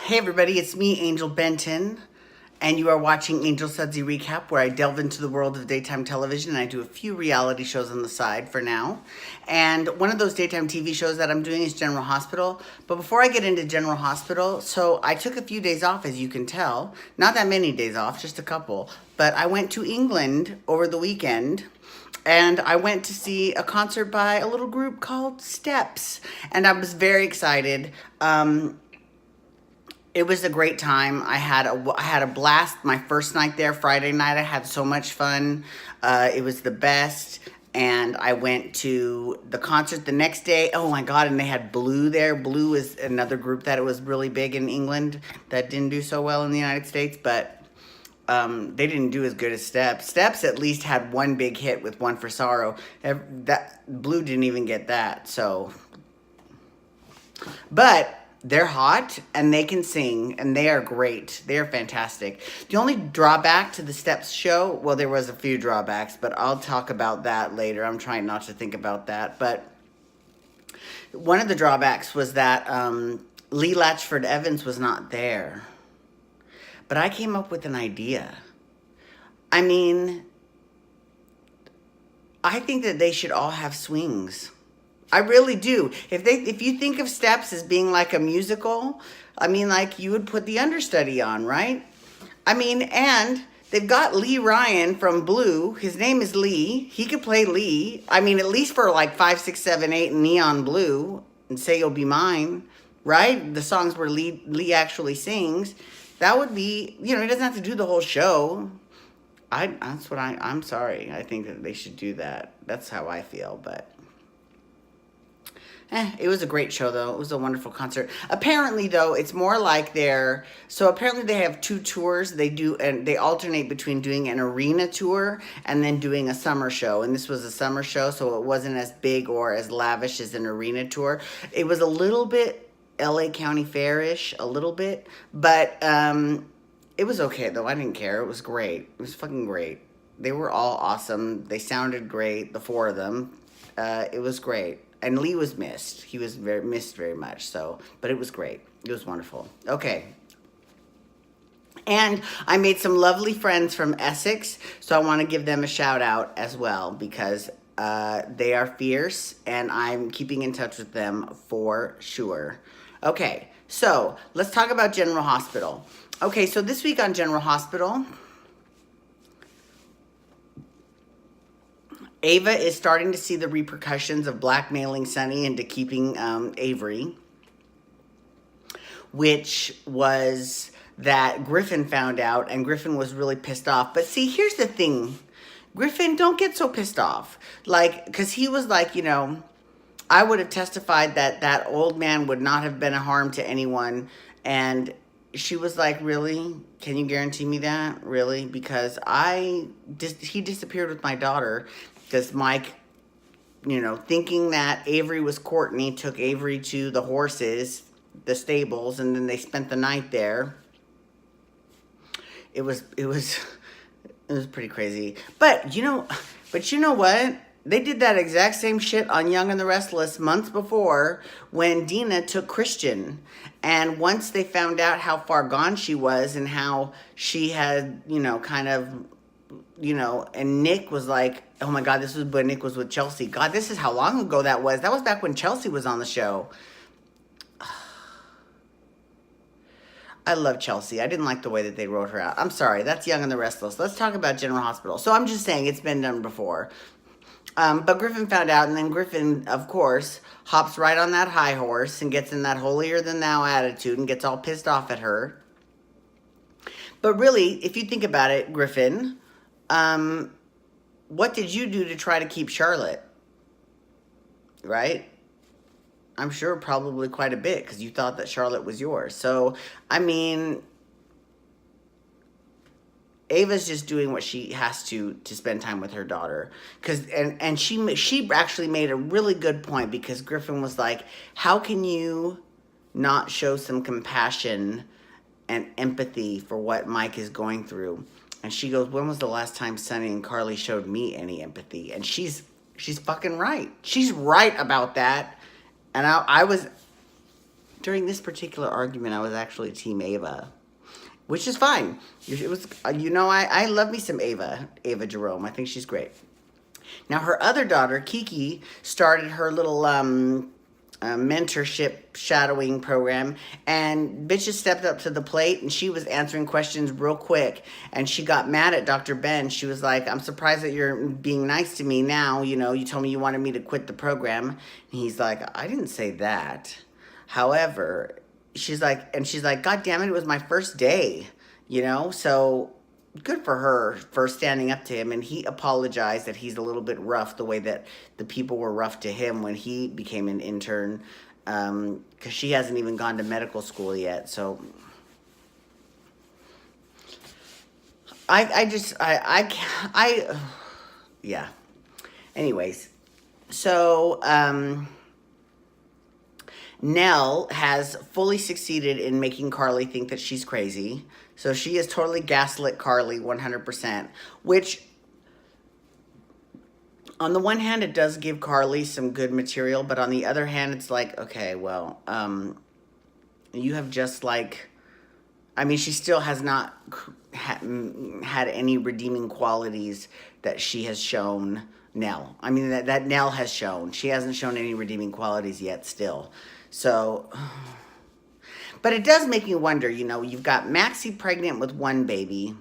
Hey everybody, it's me, Angel Benton, and you are watching Angel Sudsy Recap, where I delve into the world of daytime television and I do a few reality shows on the side for now. And one of those daytime TV shows that I'm doing is General Hospital. But before I get into General Hospital, so I took a few days off, as you can tell. Not that many days off, just a couple. But I went to England over the weekend. And I went to see a concert by a little group called Steps. And I was very excited. It was a great time. I had a blast. My first night there, Friday night, I had so much fun. It was the best. And I went to the concert the next day. Oh my God, and they had Blue there. Blue is another group that it was really big in England that didn't do so well in the United States, but they didn't do as good as Steps. Steps at least had one big hit with One for Sorrow. That Blue didn't even get that, so. But they're hot and they can sing and they are great. They are fantastic. The only drawback to the Steps show, well, there was a few drawbacks, but I'll talk about that later. I'm trying not to think about that. But one of the drawbacks was that Lee Latchford Evans was not there. But I came up with an idea. I mean, I think that they should all have swings. I really do. If you think of Steps as being like a musical, I mean, like you would put the understudy on, right? I mean, and they've got Lee Ryan from Blue. His name is Lee. He could play Lee. I mean, at least for like 5, 6, 7, 8 Neon Blue and Say You'll Be Mine, right? The songs where Lee actually sings. That would be, he doesn't have to do the whole show. I'm sorry. I think that they should do that. That's how I feel, but. It was a great show, though. It was a wonderful concert. Apparently, though, it's more like apparently they have 2 tours. They do, and they alternate between doing an arena tour and then doing a summer show. And this was a summer show, so it wasn't as big or as lavish as an arena tour. It was a little bit LA County Fair-ish, a little bit. But it was okay, though. I didn't care. It was great. It was fucking great. They were all awesome. They sounded great, the 4 of them. It was great. And Lee was missed. He was missed very much. So, but it was great. It was wonderful. Okay. And I made some lovely friends from Essex. So I want to give them a shout out as well because they are fierce and I'm keeping in touch with them for sure. Okay. So let's talk about General Hospital. Okay. So this week on General Hospital, Ava is starting to see the repercussions of blackmailing Sonny into keeping Avery, which was that Griffin found out, and Griffin was really pissed off. But see, here's the thing. Griffin, don't get so pissed off. Because he was like, I would have testified that that old man would not have been a harm to anyone. And she was like, really? Can you guarantee me that? Really? Because he disappeared with my daughter. Because Mike, thinking that Avery was Courtney, took Avery to the horses, the stables, and then they spent the night there. It was pretty crazy. But you know what? They did that exact same shit on Young and the Restless months before when Dina took Christian. And once they found out how far gone she was and how she had, and Nick was like, oh my God, this was when Nick was with Chelsea. God, this is how long ago that was. That was back when Chelsea was on the show. I love Chelsea. I didn't like the way that they wrote her out. I'm sorry. That's Young and the Restless. Let's talk about General Hospital. So I'm just saying it's been done before. But Griffin found out, and then Griffin, of course, hops right on that high horse and gets in that holier-than-thou attitude and gets all pissed off at her. But really, if you think about it, Griffin, what did you do to try to keep Charlotte? Right? I'm sure probably quite a bit because you thought that Charlotte was yours. So, I mean, Ava's just doing what she has to spend time with her daughter. And she actually made a really good point because Griffin was like, how can you not show some compassion and empathy for what Mike is going through? And she goes, when was the last time Sonny and Carly showed me any empathy? And she's fucking right. She's right about that. And I was during this particular argument, I was actually Team Ava, which is fine. It was, I love me some Ava Jerome. I think she's great. Now, her other daughter, Kiki, started her little mentorship shadowing program, and bitches stepped up to the plate, and she was answering questions real quick, and she got mad at Dr. Ben. She was like, I'm surprised that you're being nice to me now. You told me you wanted me to quit the program. And he's like, I didn't say that. However, she's like, God damn it, it was my first day, so good for her for standing up to him. And he apologized that he's a little bit rough the way that the people were rough to him when he became an intern, because she hasn't even gone to medical school yet. So yeah. Anyways, so Nelle has fully succeeded in making Carly think that she's crazy. So she has totally gaslit Carly 100%, which on the one hand, it does give Carly some good material, but on the other hand, it's like, okay, well, you have just she still has not had any redeeming qualities that she has shown Nelle. That Nelle has shown. She hasn't shown any redeeming qualities yet still. So, but it does make me wonder, you've got Maxie pregnant with one baby.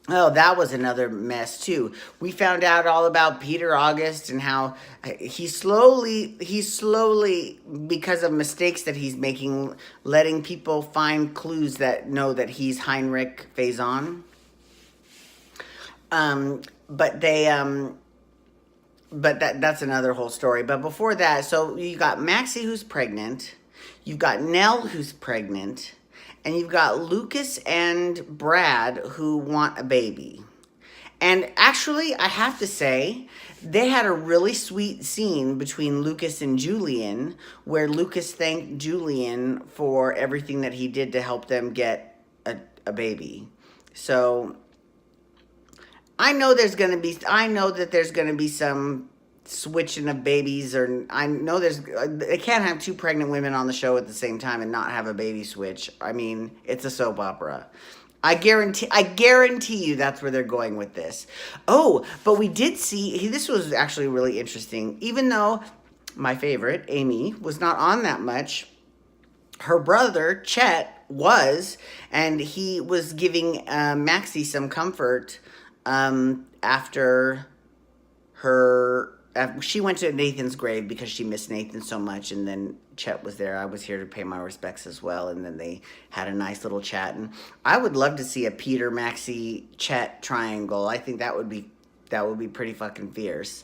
Oh, that was another mess too. We found out all about Peter August and how he's slowly, because of mistakes that he's making, letting people find clues that know that he's Heinrich Faison. But that's another whole story. But before that, so you got Maxie who's pregnant, you've got Nelle who's pregnant, and you've got Lucas and Brad who want a baby. And actually, I have to say, they had a really sweet scene between Lucas and Julian, where Lucas thanked Julian for everything that he did to help them get a baby. So I know that there's going to be some switching of babies, or I know they can't have two pregnant women on the show at the same time and not have a baby switch. It's a soap opera. I guarantee you that's where they're going with this. Oh, but we did see, this was actually really interesting. Even though my favorite, Amy, was not on that much, her brother, Chet, was, and he was giving Maxie some comfort after she went to Nathan's grave because she missed Nathan so much, and then Chet was there. I was here to pay my respects as well, and then they had a nice little chat. And I would love to see a Peter, Maxie, Chet triangle. I think that would be pretty fucking fierce.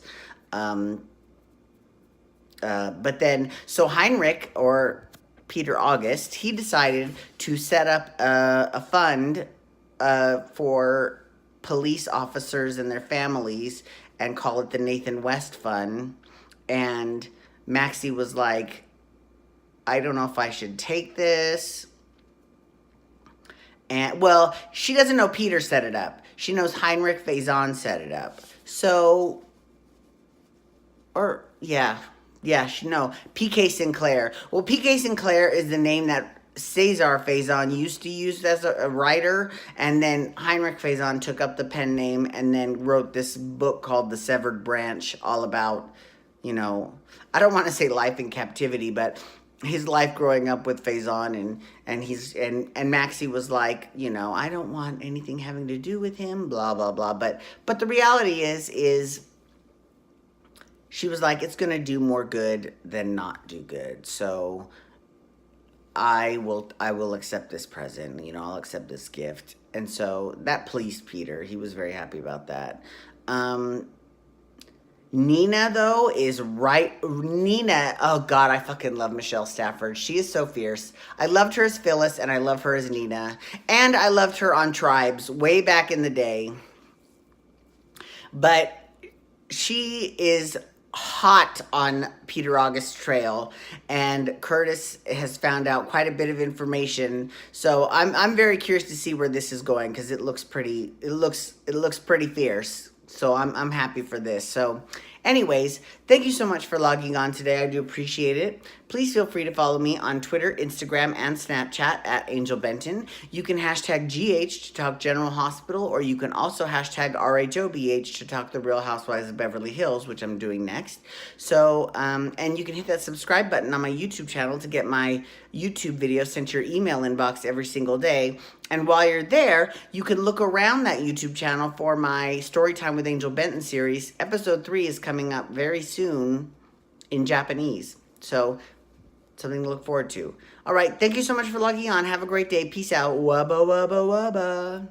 But then, so Heinrich, or Peter August, he decided to set up a fund for police officers and their families and call it the Nathan West Fund. And Maxie was like, I don't know if I should take this. And, well, she doesn't know Peter set it up. She knows Heinrich Faison set it up. So, PK Sinclair. Well, PK Sinclair is the name that Cesar Faison used to use as a writer, and then Heinrich Faison took up the pen name and then wrote this book called The Severed Branch, all about, I don't want to say life in captivity, but his life growing up with Faison, and Maxie was like, I don't want anything having to do with him, blah blah blah. But the reality is she was like, it's gonna do more good than not do good. So I will accept this present, I'll accept this gift. And so that pleased Peter. He was very happy about that. Nina, though, is right. Nina, oh God, I fucking love Michelle Stafford. She is so fierce. I loved her as Phyllis, and I love her as Nina. And I loved her on Tribes way back in the day. But she is hot on Peter August's trail, and Curtis has found out quite a bit of information. So I'm very curious to see where this is going, because it looks pretty fierce. So I'm happy for this. So Anyways, thank you so much for logging on today. I do appreciate it. Please feel free to follow me on Twitter, Instagram, and Snapchat at Angel Benton. You can hashtag GH to talk General Hospital, or you can also hashtag RHOBH to talk The Real Housewives of Beverly Hills, which I'm doing next. So, and you can hit that subscribe button on my YouTube channel to get my YouTube videos sent to your email inbox every single day. And while you're there, you can look around that YouTube channel for my Storytime with Angel Benton series. Episode 3 is coming up very soon in Japanese. So, something to look forward to. All right, thank you so much for logging on. Have a great day. Peace out. Wubba, wubba, wubba.